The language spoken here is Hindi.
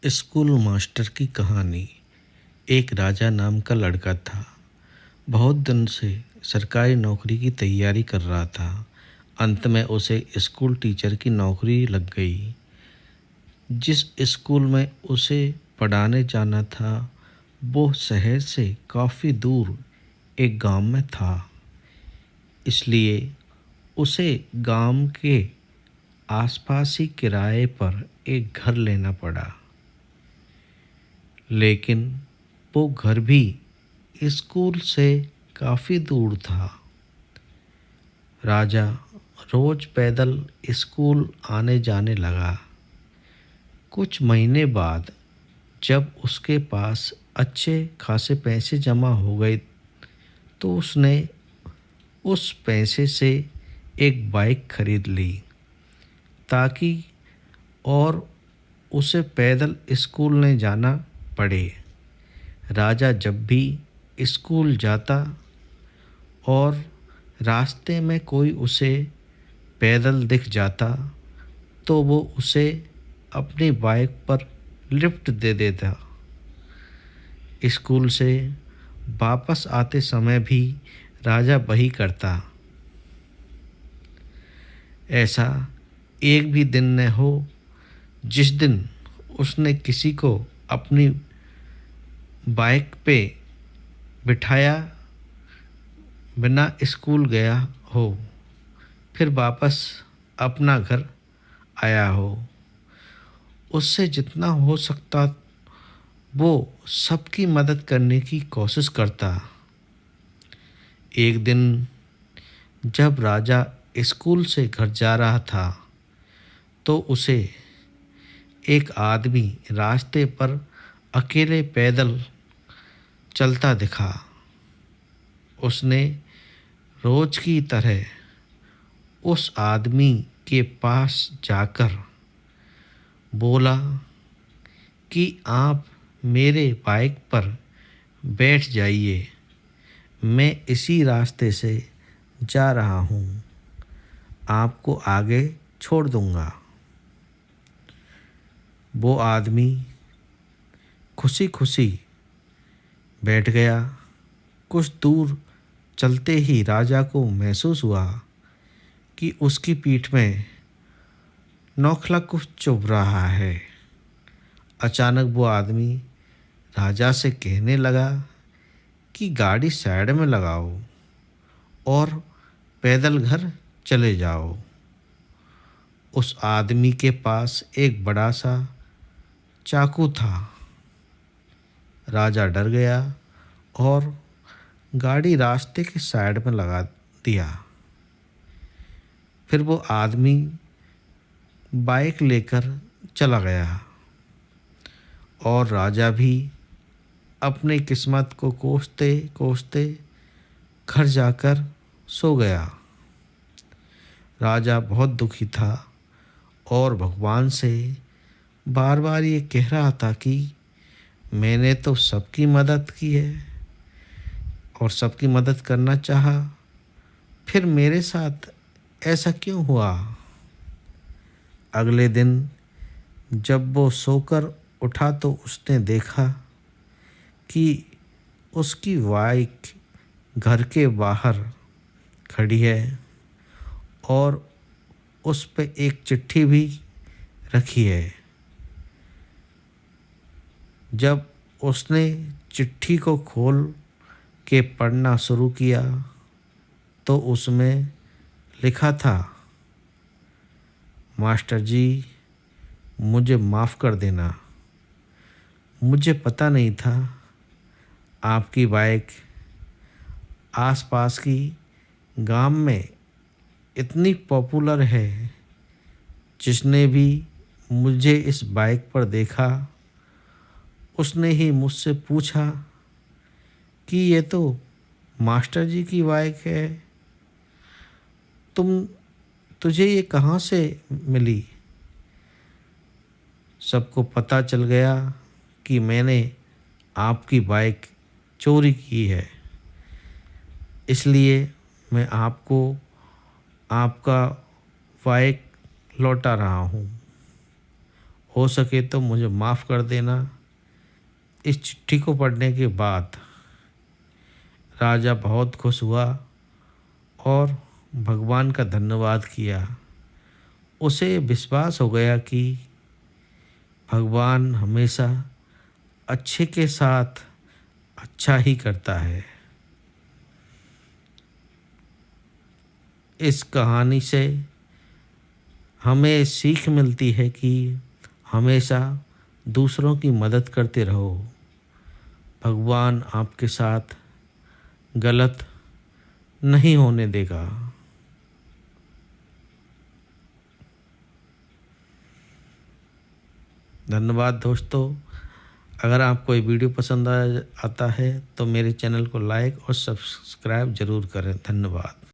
स्कूल मास्टर की कहानी। एक राजा नाम का लड़का था। बहुत दिन से सरकारी नौकरी की तैयारी कर रहा था। अंत में उसे स्कूल टीचर की नौकरी लग गई। जिस स्कूल में उसे पढ़ाने जाना था वो शहर से काफ़ी दूर एक गांव में था। इसलिए उसे गांव के आसपास ही किराए पर एक घर लेना पड़ा। लेकिन वो घर भी स्कूल से काफ़ी दूर था। राजा रोज पैदल स्कूल आने जाने लगा। कुछ महीने बाद जब उसके पास अच्छे खासे पैसे जमा हो गए तो उसने उस पैसे से एक बाइक खरीद ली ताकि और उसे पैदल स्कूल नहीं जाना पड़े। राजा जब भी स्कूल जाता और रास्ते में कोई उसे पैदल दिख जाता तो वो उसे अपनी बाइक पर लिफ्ट दे देता। स्कूल से वापस आते समय भी राजा वही करता। ऐसा एक भी दिन न हो जिस दिन उसने किसी को अपनी बाइक पे बिठाया बिना स्कूल गया हो फिर वापस अपना घर आया हो। उससे जितना हो सकता वो सबकी मदद करने की कोशिश करता। एक दिन जब राजा स्कूल से घर जा रहा था तो उसे एक आदमी रास्ते पर अकेले पैदल चलता दिखा। उसने रोज की तरह उस आदमी के पास जाकर बोला कि आप मेरे बाइक पर बैठ जाइए, मैं इसी रास्ते से जा रहा हूँ, आपको आगे छोड़ दूँगा। वो आदमी खुशी खुशी बैठ गया। कुछ दूर चलते ही राजा को महसूस हुआ कि उसकी पीठ में नौखला कुछ चुभ रहा है। अचानक वो आदमी राजा से कहने लगा कि गाड़ी साइड में लगाओ और पैदल घर चले जाओ। उस आदमी के पास एक बड़ा सा चाकू था। राजा डर गया और गाड़ी रास्ते के साइड में लगा दिया। फिर वो आदमी बाइक लेकर चला गया और राजा भी अपनी किस्मत को कोसते कोसते घर जाकर सो गया। राजा बहुत दुखी था और भगवान से बार बार ये कह रहा था कि मैंने तो सबकी मदद की है और सबकी मदद करना चाहा, फिर मेरे साथ ऐसा क्यों हुआ। अगले दिन जब वो सोकर उठा तो उसने देखा कि उसकी बाइक घर के बाहर खड़ी है और उस पे एक चिट्ठी भी रखी है। जब उसने चिट्ठी को खोल के पढ़ना शुरू किया तो उसमें लिखा था, मास्टर जी मुझे माफ़ कर देना, मुझे पता नहीं था आपकी बाइक आसपास की गांव में इतनी पॉपुलर है। जिसने भी मुझे इस बाइक पर देखा उसने ही मुझसे पूछा कि ये तो मास्टर जी की बाइक है, तुझे ये कहाँ से मिली। सबको पता चल गया कि मैंने आपकी बाइक चोरी की है, इसलिए मैं आपको आपका बाइक लौटा रहा हूँ हो सके तो मुझे माफ़ कर देना। इस चिट्ठी को पढ़ने के बाद राजा बहुत खुश हुआ और भगवान का धन्यवाद किया। उसे विश्वास हो गया कि भगवान हमेशा अच्छे के साथ अच्छा ही करता है। इस कहानी से हमें सीख मिलती है कि हमेशा दूसरों की मदद करते रहो। भगवान आपके साथ गलत नहीं होने देगा। धन्यवाद दोस्तों। अगर आपको ये वीडियो पसंद आता है तो मेरे चैनल को लाइक और सब्सक्राइब ज़रूर करें। धन्यवाद।